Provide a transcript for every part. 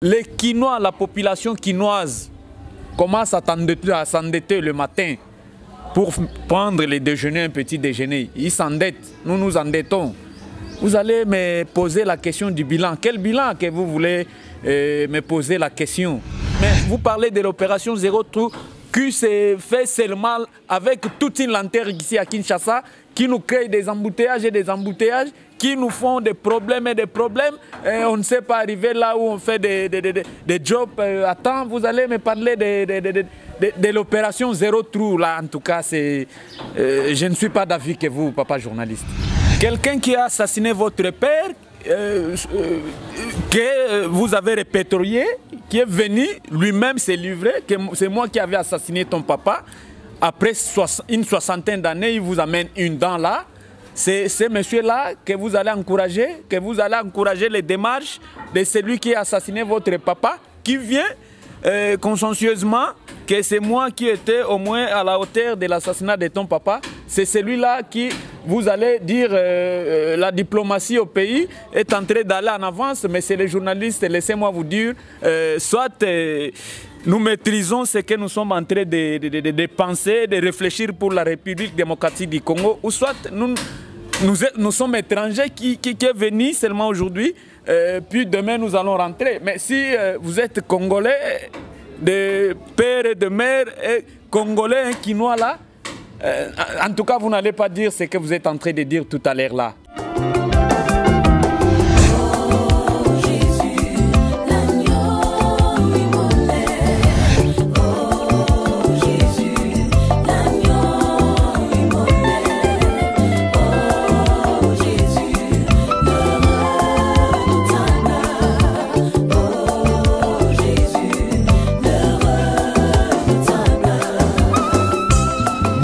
Les Quinois, la population quinoise commence à s'endetter le matin pour prendre les déjeuners, un petit déjeuner. Ils s'endettent, nous nous endettons. Vous allez me poser la question du bilan. Quel bilan que vous voulez me poser la question? Mais vous parlez de l'opération Zéro Trou qui s'est fait seulement avec toute une lanterne ici à Kinshasa, qui nous crée des embouteillages et des embouteillages, qui nous font des problèmes et des problèmes. Et on ne sait pas arriver là où on fait des jobs à temps. Vous allez me parler de l'opération Zéro Trou. Là, en tout cas, je ne suis pas d'avis que vous, papa journaliste. Quelqu'un qui a assassiné votre père, que vous avez répertorié, qui est venu lui-même se livrer, que c'est moi qui avais assassiné ton papa. Après une soixantaine d'années, il vous amène une dent là. C'est ce monsieur-là que vous allez encourager les démarches de celui qui a assassiné votre papa, qui vient consciencieusement que c'est moi qui étais au moins à la hauteur de l'assassinat de ton papa. C'est celui-là qui, vous allez dire, la diplomatie au pays est en train d'aller en avance, mais c'est les journalistes, laissez-moi vous dire, soit nous maîtrisons ce que nous sommes en train de penser, de réfléchir pour la République démocratique du Congo, ou soit nous sommes étrangers qui est venu seulement aujourd'hui, puis demain nous allons rentrer. Mais si vous êtes Congolais, de père et de mère, et Congolais, un Quinois là, en tout cas vous n'allez pas dire ce que vous êtes en train de dire tout à l'heure là.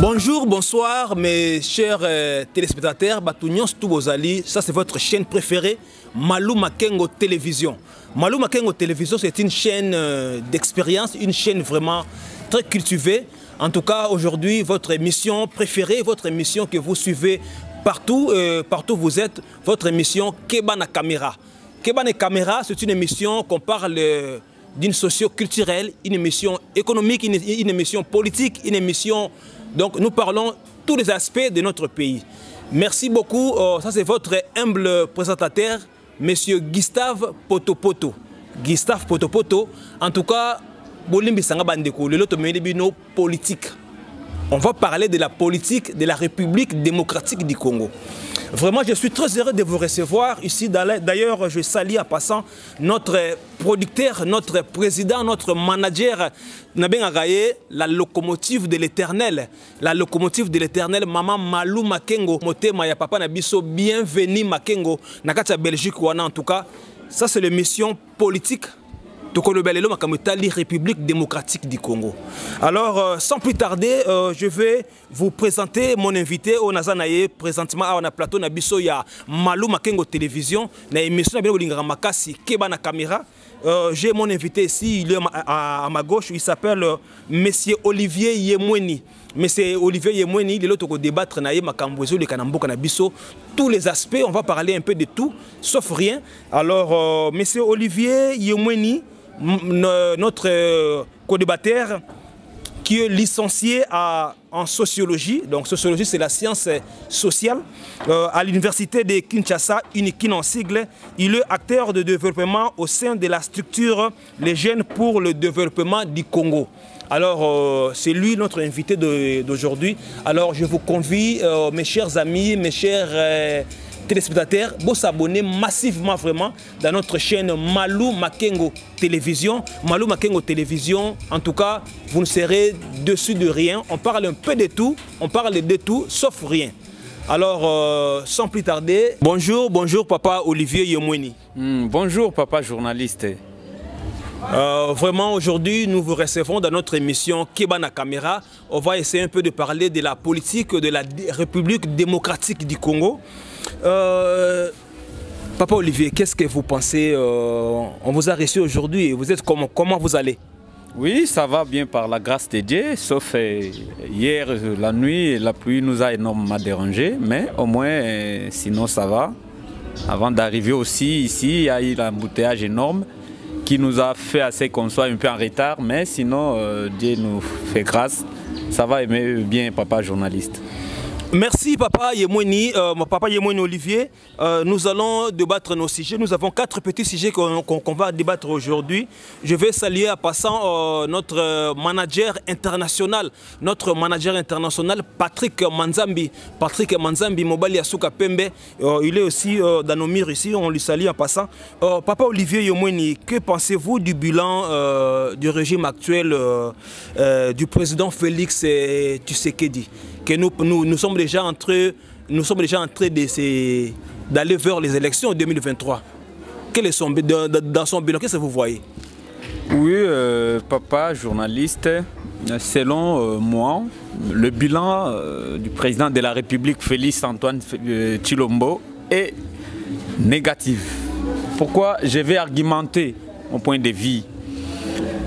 Bonjour, bonsoir mes chers téléspectateurs, ça c'est votre chaîne préférée, Malou Makengo Télévision. Malou Makengo Télévision, c'est une chaîne d'expérience, une chaîne vraiment très cultivée. En tout cas, aujourd'hui, votre émission préférée, votre émission que vous suivez partout, partout où vous êtes, votre émission Kebana Caméra. Kebana Caméra, c'est une émission qu'on parle d'une socio-culturelle, une émission économique, une émission politique, une émission... Donc nous parlons tous les aspects de notre pays. Merci beaucoup. Ça c'est votre humble présentateur, Monsieur Gustave Potopoto. Gustave Potopoto. En tout cas, politique. On va parler de la politique de la République démocratique du Congo. Vraiment, je suis très heureux de vous recevoir ici. D'ailleurs, je salue en passant notre producteur, notre président, notre manager, la locomotive de l'éternel. La locomotive de l'éternel, Maman Malou Makengo. Motema ya papa Nabiso, bienvenue Makengo. Nakata Belgique, en tout cas, ça c'est l'émission politique. République démocratique du Congo. Alors, sans plus tarder, je vais vous présenter mon invité au Nazanaye, présentement à plateau Nabiso ya Malou Makengo Télévision, na émission na Makasi Kebana Caméra. J'ai mon invité ici, il est à ma gauche, il s'appelle Monsieur Olivier Yemweni. Monsieur Olivier Yemweni, il est l'autre débattre naïe Makambozo le Kanamboka Nabiso, tous les aspects, on va parler un peu de tout, sauf rien. Alors, Monsieur Olivier Yemweni, notre co-débatteur qui est licencié en sociologie, donc sociologie c'est la science sociale, à l'université de Kinshasa, UNIKIN en sigle. Il est acteur de développement au sein de la structure Les Jeunes pour le développement du Congo. Alors c'est lui notre invité d'aujourd'hui. Alors je vous convie, mes chers amis, mes chers téléspectateurs, vous s'abonner massivement vraiment dans notre chaîne Malou Makengo Télévision. Malou Makengo Télévision, en tout cas, vous ne serez dessus de rien. On parle un peu de tout, on parle de tout, sauf rien. Alors, sans plus tarder, bonjour papa Olivier Yemweni. Bonjour papa journaliste. Vraiment aujourd'hui nous vous recevons dans notre émission Kebana Caméra. On va essayer un peu de parler de la politique de la République démocratique du Congo. Papa Olivier, qu'est-ce que vous pensez? On vous a reçu aujourd'hui. Vous êtes comment vous allez? Oui, ça va bien par la grâce de Dieu, sauf hier, la nuit, la pluie nous a énormément dérangé, mais au moins, sinon ça va. Avant d'arriver aussi ici, il y a eu un embouteillage énorme qui nous a fait assez qu'on soit un peu en retard, mais sinon, Dieu nous fait grâce. Ça va aimer bien, papa journaliste. Merci papa Yemweni, mon papa Yemweni Olivier. Nous allons débattre nos sujets. Nous avons 4 petits sujets qu'on va débattre aujourd'hui. Je vais saluer en passant notre manager international, Patrick Manzambi. Patrick Manzambi, Mobali Asuka Pembe. Il est aussi dans nos murs ici, on lui salue en passant. Papa Olivier Yemweni, que pensez-vous du bilan du régime actuel du président Félix Tshisekedi? Que nous sommes déjà en train d'aller vers les élections en 2023. Quel est dans son bilan, qu'est-ce que vous voyez? Oui, papa, journaliste, selon moi, le bilan du président de la République, Félix Antoine Tshilombo, est négatif. Pourquoi? Je vais argumenter mon point de vue.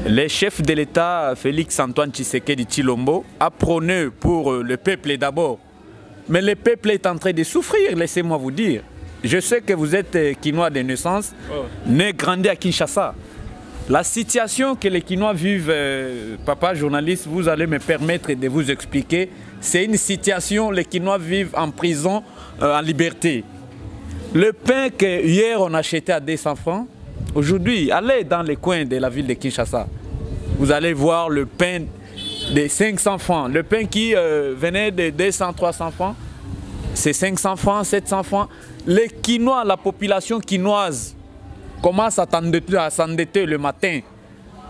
Le chef de l'État, Félix Antoine Tshisekedi Tshilombo, a prôné pour le peuple d'abord. Mais le peuple est en train de souffrir, laissez-moi vous dire. Je sais que vous êtes Quinois de naissance, né, grandi à Kinshasa. La situation que les Quinois vivent, papa journaliste, vous allez me permettre de vous expliquer. C'est une situation, les Quinois vivent en prison, en liberté. Le pain que hier on achetait à 200 francs, aujourd'hui, allez dans les coins de la ville de Kinshasa. Vous allez voir le pain de 500 francs. Le pain qui venait de 200, 300 francs, c'est 500 francs, 700 francs. Les Quinois, la population quinoise, commence à s'endetter le matin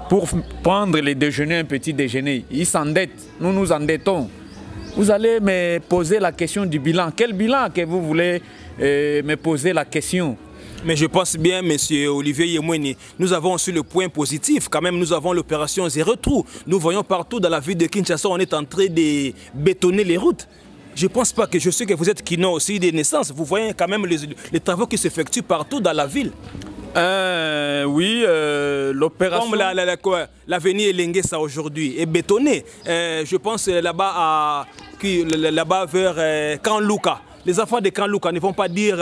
pour prendre le déjeuner, un petit déjeuner. Ils s'endettent, nous nous endettons. Vous allez me poser la question du bilan. Quel bilan que vous voulez me poser la question? Mais je pense bien, M. Olivier Yemweni, nous avons aussi le point positif. Quand même, nous avons l'opération Zéro Trou. Nous voyons partout dans la ville de Kinshasa, on est en train de bétonner les routes. Je ne pense pas que je sais que vous êtes Kino aussi des naissances. Vous voyez quand même les travaux qui s'effectuent partout dans la ville. Oui, l'opération... Comme l'avenue Elengesa aujourd'hui est bétonnée. Je pense là-bas vers Kanlouka. Les enfants de Kanlouka ne vont pas dire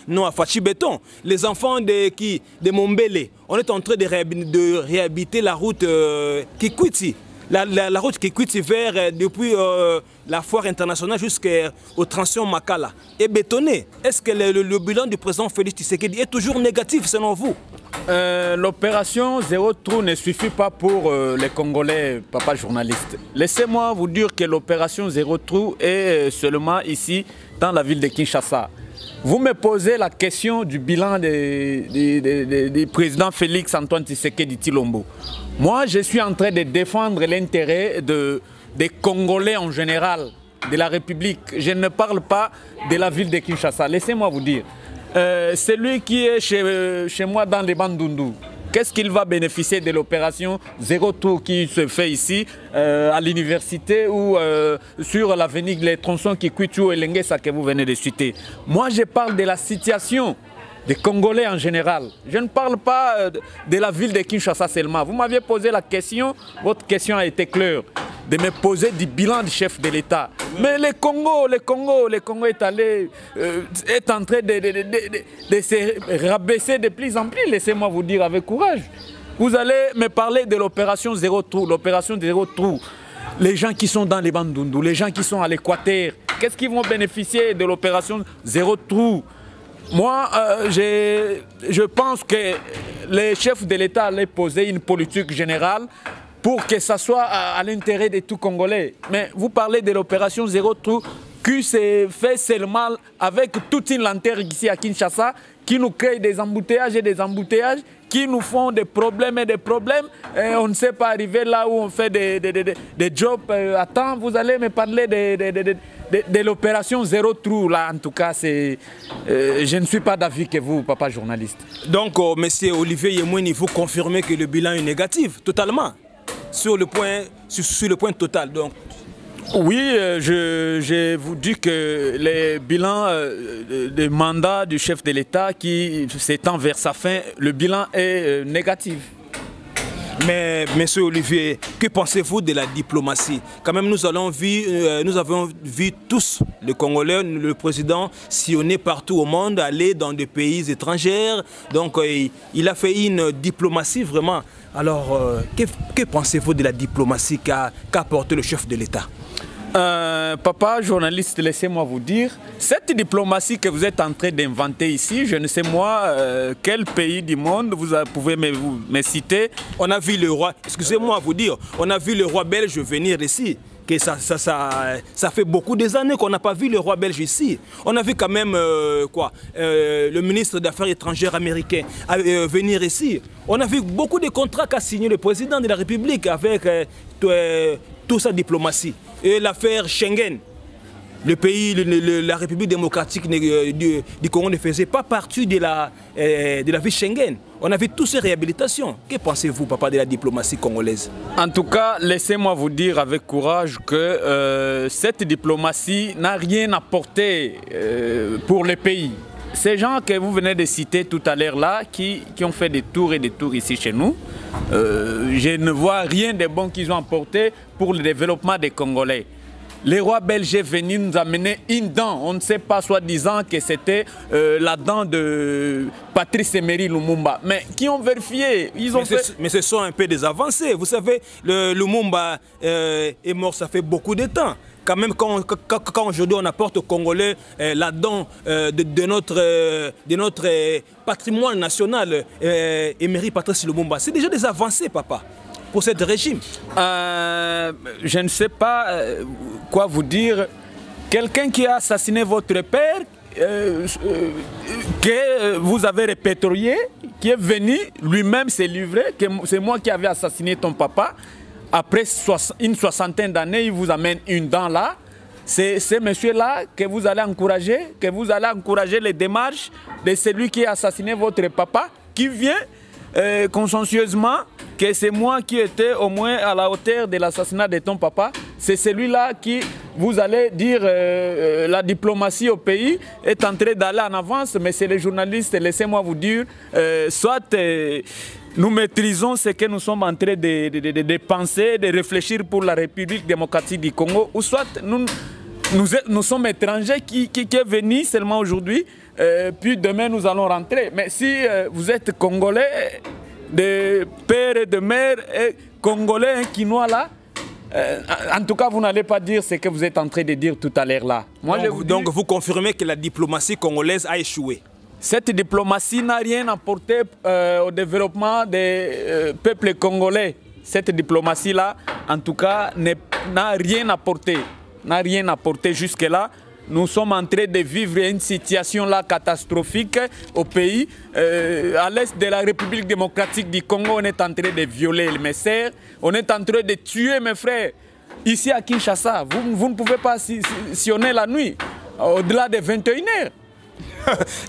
non à Fachi Béton. Les enfants de Mombele, on est en train de réhabiliter la route Kikwiti. La route Kikwiti vers depuis la foire internationale jusqu'au transition Makala est bétonnée. Est-ce que le bilan du président Félix Tshisekedi est toujours négatif selon vous? L'opération Zéro Trou ne suffit pas pour les Congolais, papa journaliste. Laissez-moi vous dire que l'opération Zéro Trou est seulement ici, dans la ville de Kinshasa. Vous me posez la question du bilan du président Félix Antoine Tshisekedi Tshilombo. Moi, je suis en train de défendre l'intérêt des Congolais en général, de la République. Je ne parle pas de la ville de Kinshasa. Laissez-moi vous dire. Celui qui est chez moi dans les Bandundu, qu'est-ce qu'il va bénéficier de l'opération Zéro Trou qui se fait ici, à l'université ou sur l'avenue, les tronçons qui Kikwiti ou Elengesa que vous venez de citer? Moi, je parle de la situation des Congolais en général. Je ne parle pas de la ville de Kinshasa seulement. Vous m'aviez posé la question, votre question a été claire, de me poser du bilan du chef de l'État. Mais le Congo est en train de se rabaisser de plus en plus. Laissez-moi vous dire avec courage. Vous allez me parler de l'opération Zéro Trou, l'opération Zéro Trou. Les gens qui sont dans les Bandundu, les gens qui sont à l'Équateur, qu'est-ce qu'ils vont bénéficier de l'opération Zéro Trou? Moi, je pense que les chefs de l'État allaient poser une politique générale pour que ça soit à l'intérêt de tout Congolais. Mais vous parlez de l'opération Zéro Trou qui s'est fait seulement avec toute une lanterne ici à Kinshasa, qui nous crée des embouteillages et des embouteillages, qui nous font des problèmes et des problèmes. Et on ne sait pas arriver là où on fait des jobs à temps. Vous allez me parler de l'opération Zéro Trou, là, en tout cas, je ne suis pas d'avis que vous, papa journaliste. Donc, monsieur Olivier Yemweni, vous confirmez que le bilan est négatif, totalement, sur le point total, donc. Oui, je vous dis que le bilan de mandat du chef de l'État qui s'étend vers sa fin, le bilan est négatif. Mais, monsieur Olivier, que pensez-vous de la diplomatie? Quand même, nous avons vu tous, les Congolais, le président sillonner partout au monde, aller dans des pays étrangers. Donc, il a fait une diplomatie vraiment. Alors, que pensez-vous de la diplomatie qu'a apporté le chef de l'État? Papa, journaliste, laissez-moi vous dire, cette diplomatie que vous êtes en train d'inventer ici, je ne sais moi quel pays du monde vous pouvez me citer. On a vu le roi, excusez-moi vous dire, on a vu le roi belge venir ici. Que ça fait beaucoup d'années qu'on n'a pas vu le roi belge ici. On a vu quand même le ministre des Affaires étrangères américain venir ici. On a vu beaucoup de contrats qu'a signé le président de la République avec toute sa diplomatie. Et l'affaire Schengen, le pays, la République démocratique du Congo ne faisait pas partie de la vie Schengen. On a vu toutes ces réhabilitations. Que pensez-vous, papa, de la diplomatie congolaise? En tout cas, laissez-moi vous dire avec courage que cette diplomatie n'a rien apporté pour le pays. Ces gens que vous venez de citer tout à l'heure là, qui ont fait des tours et des tours ici chez nous, je ne vois rien de bon qu'ils ont apporté pour le développement des Congolais. Le roi belge est venu nous amener une dent. On ne sait pas, soi-disant, que c'était la dent de Patrice Emery Lumumba. Mais qui ont vérifié, mais ce sont un peu des avancées. Vous savez, le Lumumba est mort, ça fait beaucoup de temps. Quand même, quand aujourd'hui on apporte aux Congolais la dent de notre patrimoine national, Emery Patrice Lumumba, c'est déjà des avancées, papa, pour ce régime. Je ne sais pas quoi vous dire. Quelqu'un qui a assassiné votre père, que vous avez répertorié, qui est venu lui-même se livrer, que c'est moi qui avais assassiné ton papa. Après une soixantaine d'années, il vous amène une dent là. C'est ce monsieur-là que vous allez encourager les démarches de celui qui a assassiné votre papa, qui vient consciencieusement que c'est moi qui étais au moins à la hauteur de l'assassinat de ton papa. C'est celui-là qui, vous allez dire, la diplomatie au pays est en train d'aller en avance, mais c'est les journalistes, laissez-moi vous dire, soit... nous maîtrisons ce que nous sommes en train de penser, de réfléchir pour la République démocratique du Congo, ou soit nous sommes étrangers qui est venu seulement aujourd'hui, puis demain nous allons rentrer. Mais si vous êtes Congolais, de père et de mère, et Congolais, un Quinois là, en tout cas vous n'allez pas dire ce que vous êtes en train de dire tout à l'heure là. Donc vous confirmez que la diplomatie congolaise a échoué? Cette diplomatie n'a rien apporté au développement des peuples congolais. Cette diplomatie-là, en tout cas, n'a rien apporté. N'a rien apporté jusque-là. Nous sommes en train de vivre une situation là catastrophique au pays. À l'est de la République démocratique du Congo, on est en train de violer mes sœurs. On est en train de tuer mes frères. Ici à Kinshasa, vous ne pouvez pas sillonner la nuit, au-delà de 21h.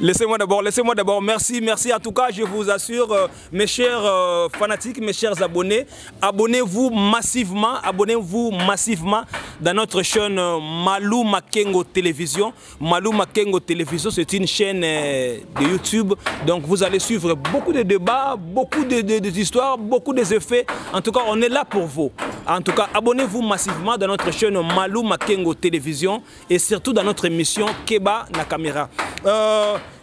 Laissez-moi d'abord, merci. En tout cas, je vous assure, mes chers fanatiques, mes chers abonnés, abonnez-vous massivement dans notre chaîne Malou Makengo Télévision. Malou Makengo Télévision, c'est une chaîne de YouTube. Donc, vous allez suivre beaucoup de débats, beaucoup d'histoires, beaucoup d'effets. En tout cas, on est là pour vous. En tout cas, abonnez-vous massivement dans notre chaîne Malou Makengo Télévision et surtout dans notre émission Keba na Caméra.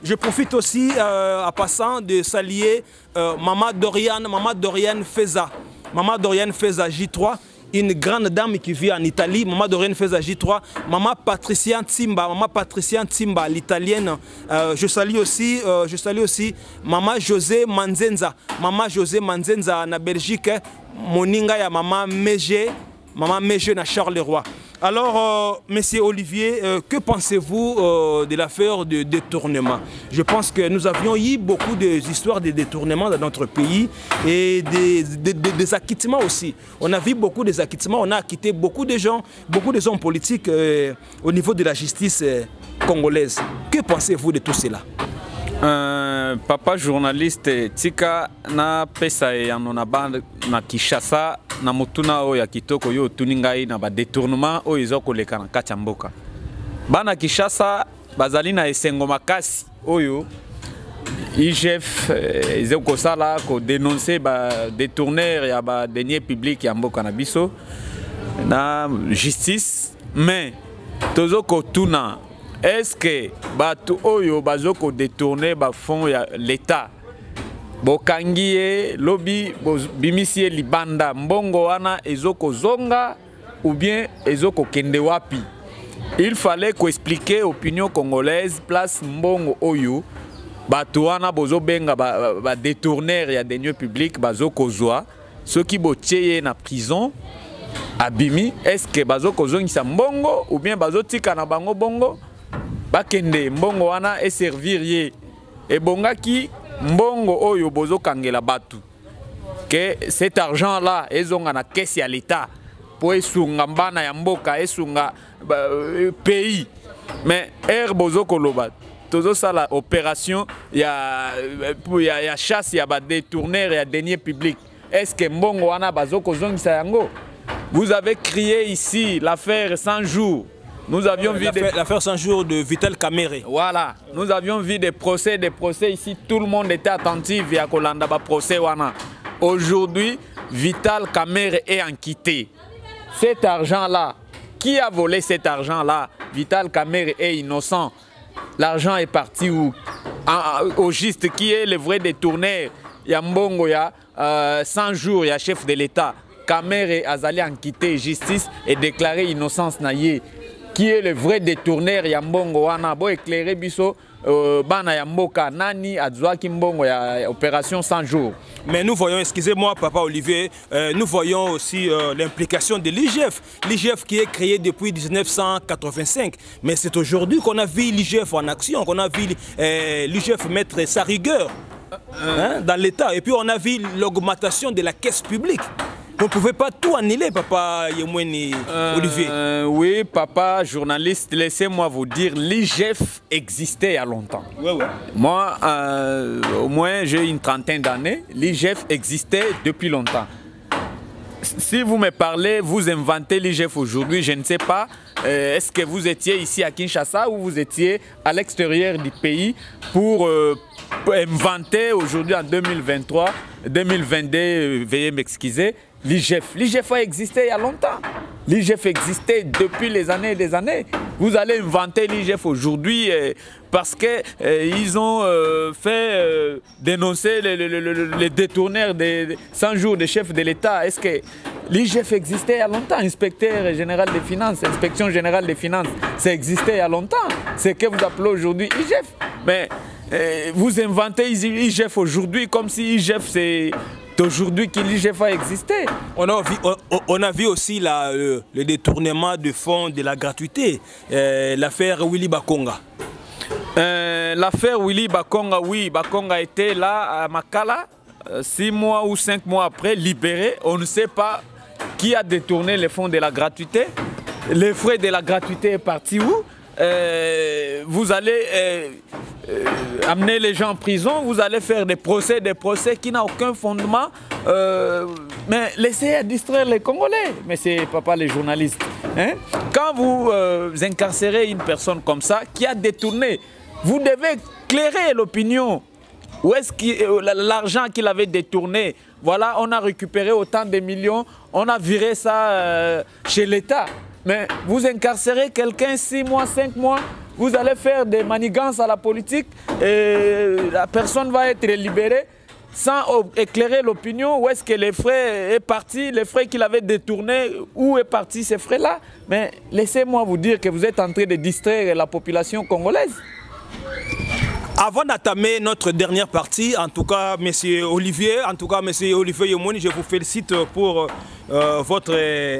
Je profite aussi, en passant, de saluer Maman Doriane Feza. Maman Doriane Feza J3, une grande dame qui vit en Italie. Maman Doriane Feza J3. Maman Patricia Ntimba, l'italienne. Je salue aussi Maman José Manzenza. Maman José Manzenza en Belgique. Moninga ya Maman Meje na Charleroi. Alors, Monsieur Olivier, que pensez-vous de l'affaire de détournement? Je pense que nous avions eu beaucoup d'histoires de détournement dans notre pays et des acquittements aussi. On a vu beaucoup des acquittements, on a acquitté beaucoup de gens, beaucoup de hommes politiques au niveau de la justice congolaise. Que pensez-vous de tout cela? Papa journaliste, tika na pesa ya nonaba na Kinshasa na mutuna o ya kitoko yo tuningai na ba détournement o izoko leka na kati ya mboka. Bana Kinshasa bazali na esengo makasi oyo IGF ezeko sala ko dénoncer ba détourneur ya ba deniers publics ya mboka na biso na justice mais tozoko tuna est-ce que batu oyo bazoko détourner ba fonds ya l'état bokangie lobby bimisie libanda mbongo wana ezoko zonga ou bien ezoko kende wapi? Il fallait expliquer opinion congolaise place mbongo oyo batu wana bozo benga ba détourneur ya deniers publics bazoko zwa ceux qui botieye na prison abimi est-ce que bazoko zongisa mbongo ou bien bazotika na bango bongo bakende mbongo wana et servir ye et bongaki mbongo oyo bozo kangela batu que cet argent là ezonga na caisse ya l'état pour esunga mbana ya mboka esunga pays mais bozo koloba tozo sala opération ya chasse ya ba détourneur ya deniers publics est-ce que mbongo wana bazoko zongisa yango? Vous avez crié ici l'affaire 100 jours. Nous avions vu l'affaire 100 jours de Vital Kamerhe. Voilà, nous avions vu des procès ici, tout le monde était attentif à Kolanda ba procès wana. Aujourd'hui, Vital Kamerhe est enquitté. Cet argent-là, qui a volé cet argent-là? Vital Kamerhe est innocent. L'argent est parti où? Au juste, qui est le vrai détourneur? Yambongo ya 100 jours, il y a chef de l'État. Kamerhe azali enquitté justice et déclaré innocence naïe. Qui est le vrai détourneur Yambongo wana? Bo éclairer biso bana Yamboka nani adzwa kimbongo ya opération 100 jours. Mais nous voyons, excusez-moi Papa Olivier, nous voyons aussi l'implication de l'IGF. L'IGF qui est créé depuis 1985. Mais c'est aujourd'hui qu'on a vu l'IGF en action, qu'on a vu l'IGF mettre sa rigueur dans l'État. Et puis on a vu l'augmentation de la caisse publique. Vous ne pouvez pas tout annuler, Papa Yemweni Olivier. Oui, Papa, journaliste, laissez-moi vous dire, l'IGF existait il y a longtemps. Ouais. Moi, au moins, j'ai une trentaine d'années. L'IGF existait depuis longtemps. Si vous me parlez, vous inventez l'IGF aujourd'hui, je ne sais pas. Est-ce que vous étiez ici à Kinshasa ou vous étiez à l'extérieur du pays pour inventer aujourd'hui en 2023, 2022, veuillez m'excuser, l'IGF. L'IGF a existé il y a longtemps. L'IGF existait depuis les années et des années. Vous allez inventer l'IGF aujourd'hui parce qu'ils ont fait dénoncer les détourneurs des 100 jours de chef de l'État. Est-ce que l'IGF existait il y a longtemps? Inspecteur général des finances, inspection générale des finances, ça existait il y a longtemps. C'est que vous appelez aujourd'hui IGF. Mais vous inventez IGF aujourd'hui comme si IGF c'est aujourd'hui que l'IGF a existé. On a vu aussi le détournement de fonds de la gratuité, l'affaire Willy Bakonga. L'affaire Willy Bakonga, oui, Bakonga était là à Makala, 6 mois ou 5 mois après, libéré. On ne sait pas qui a détourné les fonds de la gratuité. Les frais de la gratuité est parti où? Vous allez amener les gens en prison, vous allez faire des procès qui n'ont aucun fondement. Mais laissez distraire les Congolais, mais c'est pas les journalistes. Hein? Quand vous incarcérez une personne comme ça qui a détourné, vous devez éclairer l'opinion. Où est-ce que l'argent qu'il avait détourné? Voilà, on a récupéré autant de millions, on a viré ça chez l'État. Mais vous incarcérez quelqu'un 6 mois, 5 mois, vous allez faire des manigances à la politique et la personne va être libérée sans éclairer l'opinion. Où est-ce que les frais est parti, les frais qu'il avait détournés, où est parti ces frais-là? Mais laissez-moi vous dire que vous êtes en train de distraire la population congolaise. Avant d'entamer notre dernière partie, en tout cas, Monsieur Olivier Yemweni, je vous félicite pour votre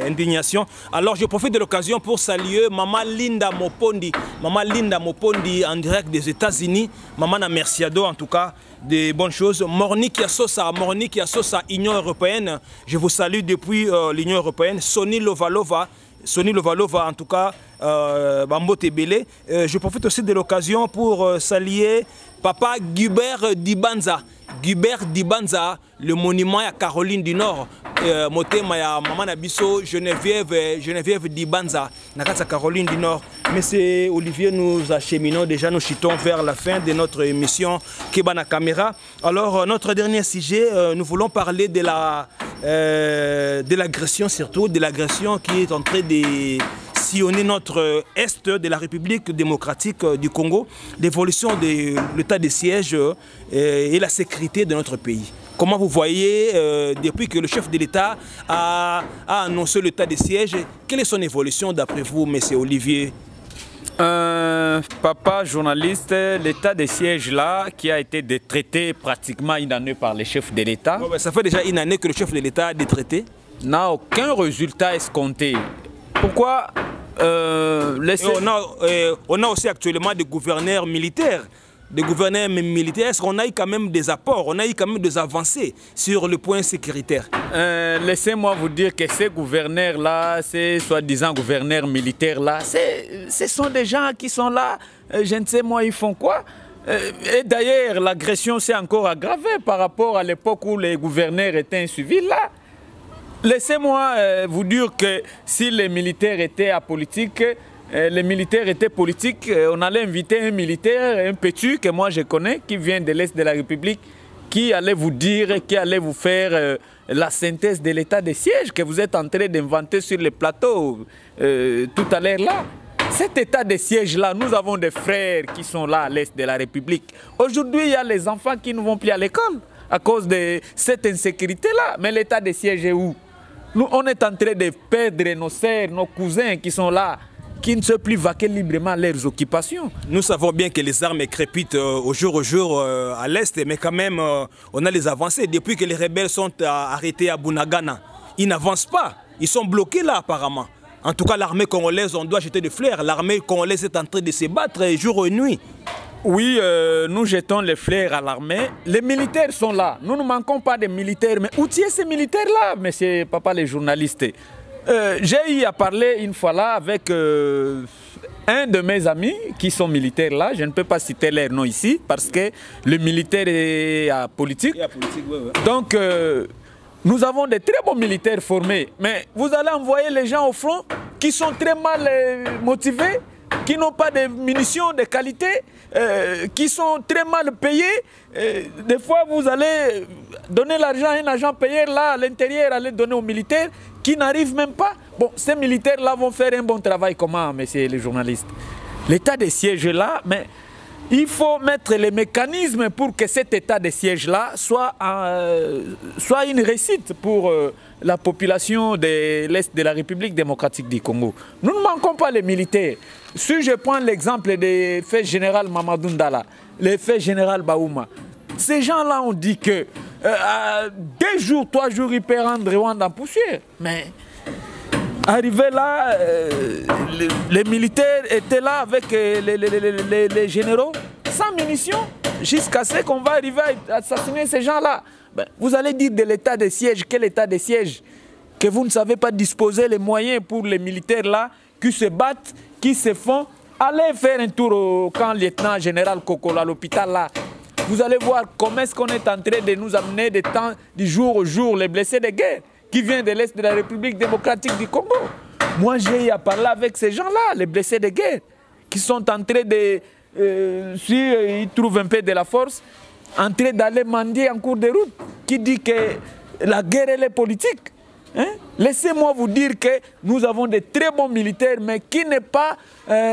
indignation. Alors, je profite de l'occasion pour saluer Maman Linda Mopondi. Maman Linda Mopondi en direct des États-Unis. Maman Merciado, en tout cas, des bonnes choses. Mornik Yasosa, Union Européenne. Je vous salue depuis l'Union Européenne. Sonny Lovalova, en tout cas, Bambo Tebele. Je profite aussi de l'occasion pour saluer Papa Gubert Dibanza. Gubert Dibanza, le monument à Caroline du Nord. Motema ya maman Nabiso, Geneviève Dibanza, Nakasa Caroline du Nord. Monsieur Olivier, nous acheminons déjà, nous chutons vers la fin de notre émission Kebana Caméra. Alors, notre dernier sujet, nous voulons parler de l'agression, surtout de l'agression qui est en train de sillonner notre est de la République démocratique du Congo, l'évolution de l'état de siège et la sécurité de notre pays. Comment vous voyez, depuis que le chef de l'État a annoncé l'état de siège, quelle est son évolution d'après vous, M. Olivier? Papa journaliste, l'état de siège là, qui a été détraité pratiquement une année par les chefs de l'État. Ouais, ça fait déjà une année que le chef de l'État a détraité. N'a aucun résultat escompté. Pourquoi on a aussi actuellement des gouverneurs militaires. Est-ce qu'on a eu quand même des apports, on a eu quand même des avancées sur le point sécuritaire? Laissez-moi vous dire que ces gouverneurs-là, ces soi-disant gouverneurs militaires-là, ce sont des gens qui sont là, je ne sais moi, ils font quoi? Et d'ailleurs, l'agression s'est encore aggravée par rapport à l'époque où les gouverneurs étaient civils là. Laissez-moi vous dire que si les militaires étaient apolitiques, les militaires étaient politiques, on allait inviter un militaire, un pétu que moi je connais, qui vient de l'Est de la République, qui allait vous dire, qui allait vous faire la synthèse de l'état de siège que vous êtes en train d'inventer sur les plateaux tout à l'heure là. Cet état de siège-là, nous avons des frères qui sont là à l'Est de la République. Aujourd'hui, il y a les enfants qui ne vont plus à l'école à cause de cette insécurité-là. Mais l'état de siège est où? Nous, on est en train de perdre nos sœurs, nos cousins qui sont là, qui ne se plus vaquer librement à leurs occupations. Nous savons bien que les armes crépitent au jour à l'Est, mais quand même, on a les avancées. Depuis que les rebelles sont arrêtés à Bunagana, ils n'avancent pas. Ils sont bloqués là, apparemment. En tout cas, l'armée congolaise, on doit jeter des fleurs. L'armée congolaise est en train de se battre jour et nuit. Oui, nous jetons les fleurs à l'armée. Les militaires sont là. Nous ne manquons pas de militaires. Mais où est ces militaires-là, monsieur papa les journalistes? J'ai eu à parler une fois là avec un de mes amis qui sont militaires là. Je ne peux pas citer leur nom ici parce que le militaire est apolitique. Donc, nous avons de très bons militaires formés. Mais vous allez envoyer les gens au front qui sont très mal motivés, qui n'ont pas de munitions de qualité, qui sont très mal payés. Des fois, vous allez donner l'argent à un agent payeur là à l'intérieur, aller donner aux militaires qui n'arrivent même pas. Bon, ces militaires-là vont faire un bon travail. Comment, messieurs les journalistes? L'état de siège est là, mais il faut mettre les mécanismes pour que cet état de siège-là soit une réussite pour la population de l'Est de la République démocratique du Congo. Nous ne manquons pas les militaires. Si je prends l'exemple des faits général Mamadou Ndala, les faits général Baouma, ces gens-là ont dit que 2 jours, 3 jours, ils peuvent rendre Rwanda en poussière. Mais arrivé là, les militaires étaient là avec les généraux, sans munitions, jusqu'à ce qu'on va arriver à assassiner ces gens-là. Ben, vous allez dire de l'état de siège, quel état de siège? Que vous ne savez pas disposer les moyens pour les militaires là, qui se battent, qui se font. Allez faire un tour au camp lieutenant général Kokola, à l'hôpital là. Vous allez voir comment est-ce qu'on est en train de nous amener des temps, du jour au jour, les blessés de guerre qui viennent de l'Est de la République démocratique du Congo. Moi, j'ai eu à parler avec ces gens-là, les blessés de guerre, qui sont en train de, s'ils trouvent un peu de la force, en train d'aller mendier en cours de route, qui dit que la guerre, elle est politique. Hein? Laissez-moi vous dire que nous avons de très bons militaires, mais qui n'est pas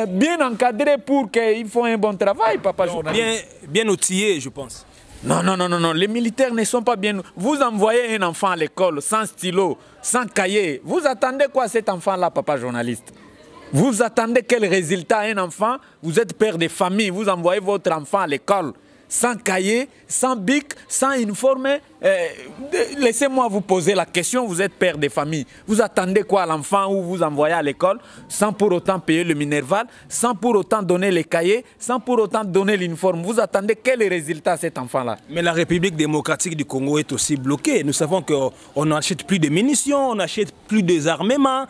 bien encadré pour qu'ils fassent un bon travail, papa journaliste. Bien outillé, je pense. Non, non, non, non, non, les militaires ne sont pas bien. Vous envoyez un enfant à l'école sans stylo, sans cahier. Vous attendez quoi à cet enfant-là, papa journaliste? Vous attendez quel résultat à un enfant? Vous êtes père de famille, vous envoyez votre enfant à l'école sans cahier, sans bic, sans uniforme. laissez-moi vous poser la question, vous êtes père de famille. Vous attendez quoi à l'enfant ou vous envoyez à l'école sans pour autant payer le minerval, sans pour autant donner les cahiers, sans pour autant donner l'uniforme. Vous attendez quel résultat à cet enfant-là? Mais la République démocratique du Congo est aussi bloquée. Nous savons qu'on n'achète plus de munitions, on n'achète plus des armements.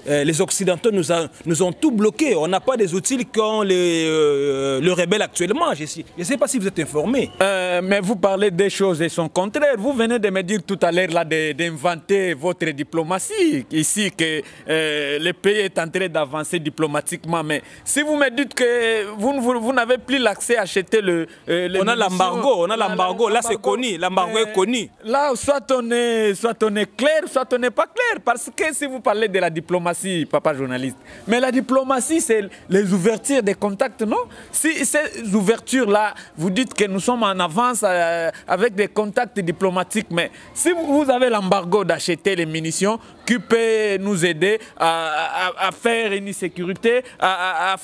Les Occidentaux nous ont tout bloqué. On n'a pas des outils qu'ont le rebelle actuellement. Je ne sais pas si vous êtes informé. Mais vous parlez des choses et son contraire. Vous venez de me dire tout à l'heure d'inventer votre diplomatie. Ici, que le pays est en train d'avancer diplomatiquement. Mais si vous me dites que vous n'avez plus l'accès à acheter on a l'embargo. Là, c'est connu. L'embargo est connu. Là, soit on est clair, soit on n'est pas clair. Parce que si vous parlez de la diplomatie, papa journaliste, mais la diplomatie, c'est les ouvertures des contacts, non? Si ces ouvertures-là, vous dites que nous sommes en avance avec des contacts diplomatiques, mais si vous avez l'embargo d'acheter les munitions qui peut nous aider à faire une sécurité, à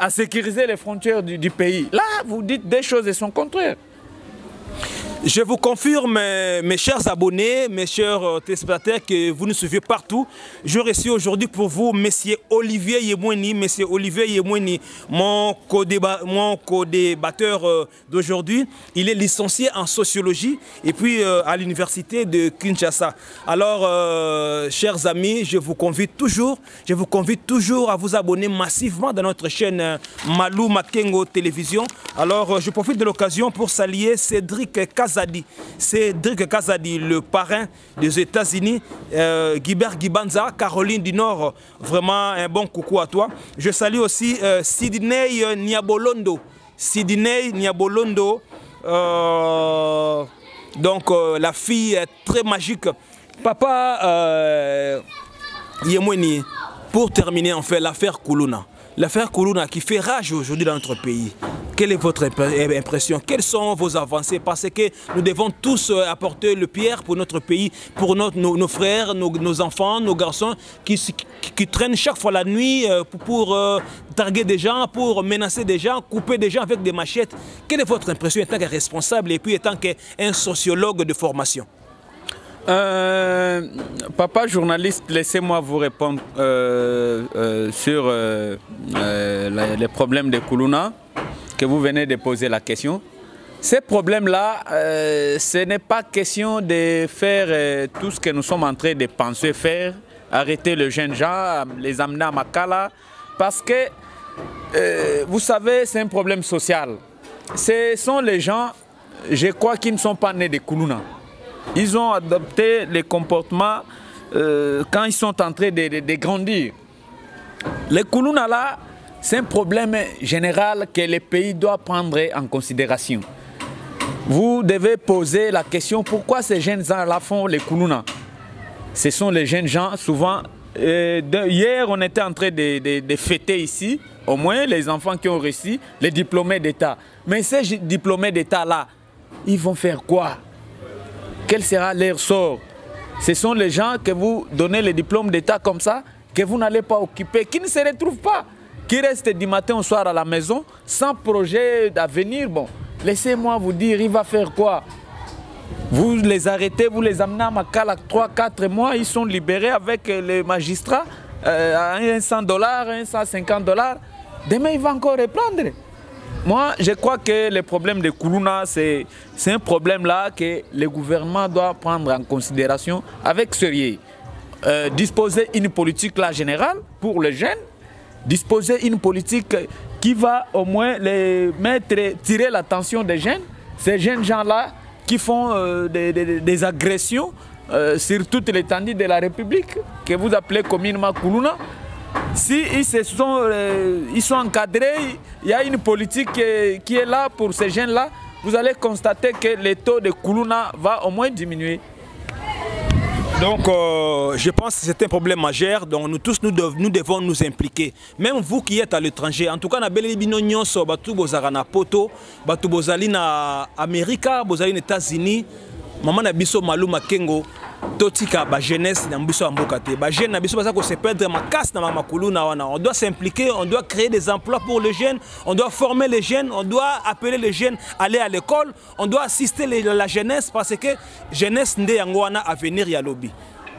sécuriser les frontières du pays, là, vous dites des choses et son contraire. Je vous confirme, mes chers abonnés, mes chers téléspectateurs, que vous nous suivez partout. Je reçois aujourd'hui pour vous Monsieur Olivier Yemweni. Monsieur Olivier Yemweni, mon co-débatteur d'aujourd'hui. Il est licencié en sociologie et puis à l'université de Kinshasa. Alors, chers amis, je vous convite toujours à vous abonner massivement dans notre chaîne Malou Makengo Télévision. Alors, je profite de l'occasion pour saluer Cédric Kazadi, le parrain des États-Unis, Guibert Gibanza, Caroline du Nord, vraiment un bon coucou à toi. Je salue aussi Sidney Niabolondo. La fille très magique. Papa Yemweni, pour terminer en fait l'affaire Koulouna. L'affaire Koulouna qui fait rage aujourd'hui dans notre pays. Quelle est votre impression? Quelles sont vos avancées? Parce que nous devons tous apporter le pierre pour notre pays, pour nos frères, nos enfants, nos garçons qui traînent chaque fois la nuit pour targuer des gens, pour menacer des gens, couper des gens avec des machettes. Quelle est votre impression en tant que responsable et puis en tant qu'un sociologue de formation? Papa journaliste, laissez-moi vous répondre sur les problèmes de Koulouna, que vous venez de poser la question. Ces problèmes-là, ce n'est pas question de faire tout ce que nous sommes en train de penser faire, arrêter les jeunes gens, les amener à Makala, parce que, vous savez, c'est un problème social. Ce sont les gens, je crois, qui ne sont pas nés de Koulouna. Ils ont adopté les comportements quand ils sont en train de grandir. Les Koulouna là, c'est un problème général que le pays doit prendre en considération. Vous devez poser la question pourquoi ces jeunes gens-là font les Koulouna. Ce sont les jeunes gens, souvent. Hier, on était en train de fêter ici, au moins les enfants qui ont réussi, les diplômés d'État. Mais ces diplômés d'État-là, ils vont faire quoi? Quel sera leur sort? Ce sont les gens que vous donnez les diplômes d'État comme ça, que vous n'allez pas occuper, qui ne se retrouvent pas, qui restent du matin au soir à la maison, sans projet d'avenir. Bon, laissez-moi vous dire, il va faire quoi? Vous les arrêtez, vous les amenez à Makala 3-4 mois, ils sont libérés avec les magistrats à $100, $150. Demain, il va encore reprendre. Moi, je crois que le problème de Koulouna, c'est un problème là que le gouvernement doit prendre en considération avec sérieux. Disposer une politique là générale pour les jeunes, disposer une politique qui va au moins tirer l'attention des jeunes, ces jeunes gens-là qui font des agressions sur toute l'étendue de la République, que vous appelez communément Koulouna. Si ils sont encadrés, il y a une politique qui est là pour ces jeunes-là, vous allez constater que le taux de Koulouna va au moins diminuer. Donc, je pense que c'est un problème majeur dont nous tous nous devons nous impliquer. Même vous qui êtes à l'étranger, en tout cas, nous avons poto, Amérique, aux États-Unis, Maman Nabiso Malou Makengo. totika ba jeunesse na biso mboka te ba jeune na biso baza ko se perdre makasi na makulu na wana. On doit s'impliquer, on doit créer des emplois pour les jeunes, on doit former les jeunes, on doit appeler les jeunes à aller à l'école, on doit assister la jeunesse parce que jeunesse nde yango wana avenir ya lobby.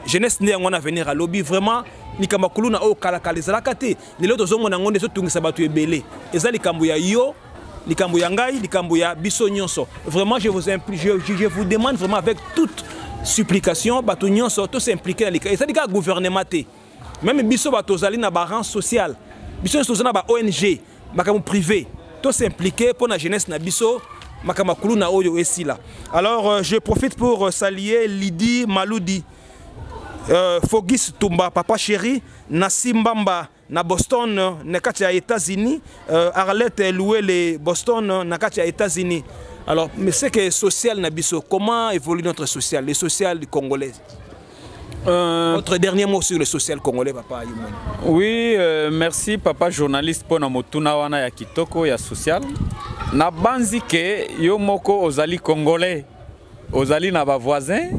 Jeunesse nde yango wana avenir à lobby vraiment likambo na o kalakala ezalaka te. Lelo tozomona ngonde so tungisa bato ebele. Eza likambo ya yo, likambo ya ngai, likambo ya biso nyonso. Vraiment je vous demande vraiment avec toute supplication bato nyonso to s'impliquer na likambo. Eza likambo gouvernement te. Même biso bato zali na ba rang social. Biso tozana ba ONG, makambo privé. To s'impliquer pour la jeunesse na biso. Makamakulu na oyo esila. Alors je profite pour saluer Lydie Maloudi. Fogis Tumba, papa chéri, Nassim Bamba, na Boston, na katia États-Unis, Arlette Louele, Boston, na katia États-Unis. Alors, mais c'est que social Nabiso, comment évolue notre social, le social congolais? Votre dernier mot sur le social congolais, papa Yumoni. Oui, merci papa journaliste pour namotuna wana ya kitoko ya social. Na banzi ke yo moko ozali congolais, ozali na ba voisins.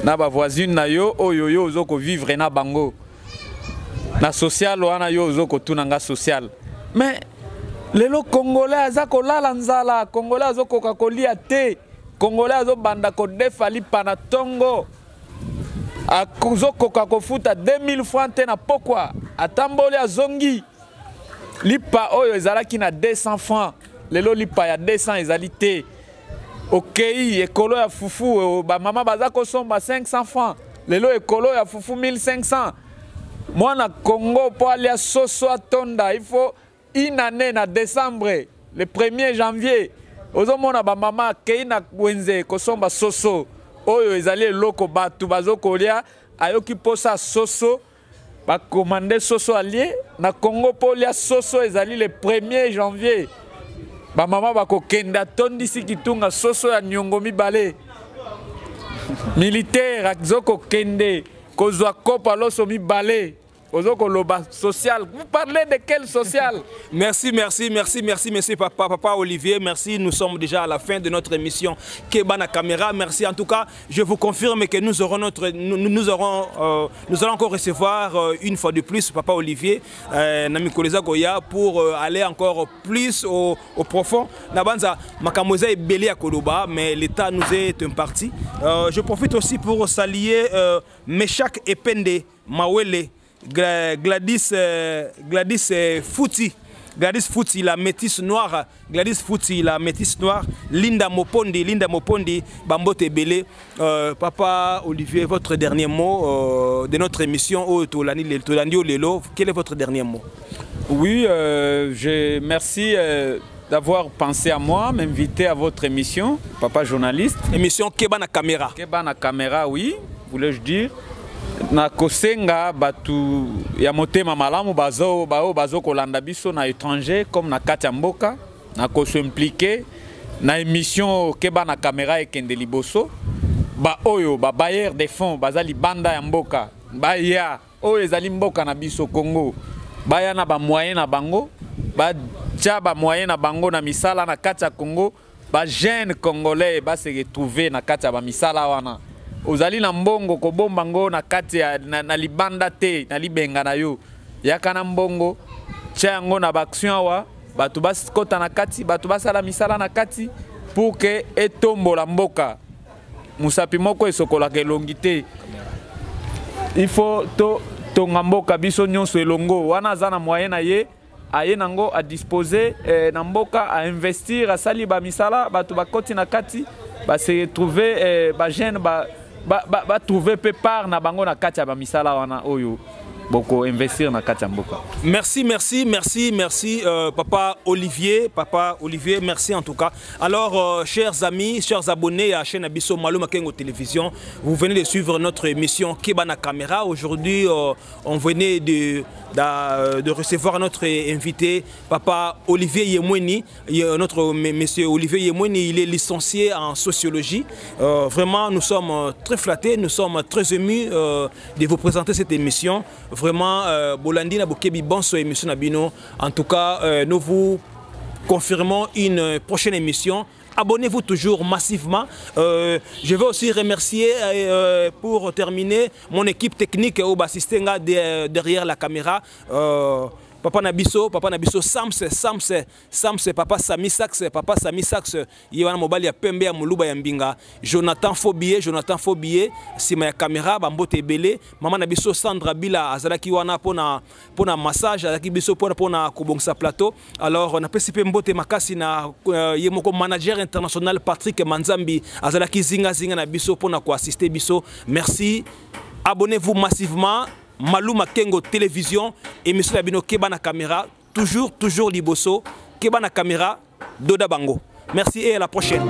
Na ba voisine na yo oyo yo ozoko vivre na bango na social wana yo ozoko tunanga social mais lelo congolais azako lala nzala congolais azoko kakolia te congolais azo banda ko defali pana tongo azoko kakofuta 2000 francs te na pokwa atamboli azongi lipa oyo ezalaki na 200 francs lelo lipa ya 200 ezali te. Ok, écolo ya fufu, ba maman bazako somba 500 francs. Lelo écolo ya fufu 1500. Moi na Congo pour aller à Soso à Tonda, il faut une année na décembre, le 1er janvier. Ozomona ba maman kei na wenze ko somba Soso. Oyo ezali loko batu bazoko lia ayoki posa Soso. Ba commander Soso allié na Congo pour aller à Soso ezali le 1er janvier. Ba mama bako kenda tondi sikitunga soso ya nyongo mibale militaire akzoko kende kozwa kopa loso mibale ozoko loba social. Vous parlez de quel social? Merci monsieur papa Olivier, merci. Nous sommes déjà à la fin de notre émission Kebana Caméra. Merci en tout cas, je vous confirme que nous allons encore recevoir une fois de plus papa Olivier Nami Koleza Goya pour aller encore plus au profond. Nabanza makamoza est belé à Koloba, mais l'état nous est imparti. Je profite aussi pour saluer Meshak Epende Mawele, Gladys Fouti, la métisse noire, Gladys Fouti, la métisse noire, Linda Mopondi, Bambote Belé. Papa Olivier, votre dernier mot de notre émission au Tolani Lelo, quel est votre dernier mot? Oui, merci d'avoir pensé à moi, m'inviter à votre émission, papa journaliste. Émission Kebana Caméra. Kebana Caméra, oui, voulais-je dire. Na kosenga batu ya motema malamu bazo kolanda biso na étranger comme na kati ya mboka na ko se impliquer na émission Kebana Caméra ekende liboso ba oyo ba bailleur de fonds bazali banda ya mboka baya oyo ezali mboka na biso Congo baya na ba moyen na bango ba tia ba moyen na bango na misala na kati ya Congo ba jeune congolais ba se retrouver na kati ya ba misala wana. Ozali na mbongo ko bomba ngo na kati ya na libanda te na libenga na yo yaka na mbongo tia ngo na baction wa batu bas kota na kati batu basala misala na kati pour que etombola mboka musapi moko esokola ke longité il faut to mboka biso nyonso elongo wana za na moyen na ye aye nango a disposer na mboka a investir a sali ba misala batu bakoti na kati ba se trouver ba jeune ba trouver peu part na bango na kati ya ba misala wana oyo boko investir na kati ya mboka. Merci papa Olivier, merci en tout cas. Alors chers amis, chers abonnés à la chaîne Abisso Malou Makengo Télévision, vous venez de suivre notre émission Kebana Caméra. Aujourd'hui on venait de recevoir notre invité, papa Olivier Yemweni. Notre monsieur Olivier Yemweni, il est licencié en sociologie. Vraiment nous sommes très flattés, nous sommes très émus de vous présenter cette émission. Vraiment, Bolandi na Bokebi bonso émission Nabino. En tout cas, nous vous confirmons une prochaine émission abonnez-vous toujours massivement. Je veux aussi remercier pour terminer mon équipe technique au Bassistenga derrière la caméra. Papa Nabiso, Samse, Papa Sami Sax, Yewana Mobali ya Pembe ya Muluba ya Mbinga, Jonathan Fobie, Sima ya caméra, Bambote Ebele, Maman Nabiso Sandra Bila, Azalaki wana pona massage, Azalaki Biso pona Kobongsa plateau. Alors, on a participé Mbote Makasi na Yemoko manager international Patrick Manzambi, Azalaki Zinga na Biso pona ko assister Biso. Merci, abonnez-vous massivement. Malou Makengo télévision, émission Labino Keba na caméra, toujours liboso, Keba na caméra, Doda Bango. Merci et à la prochaine.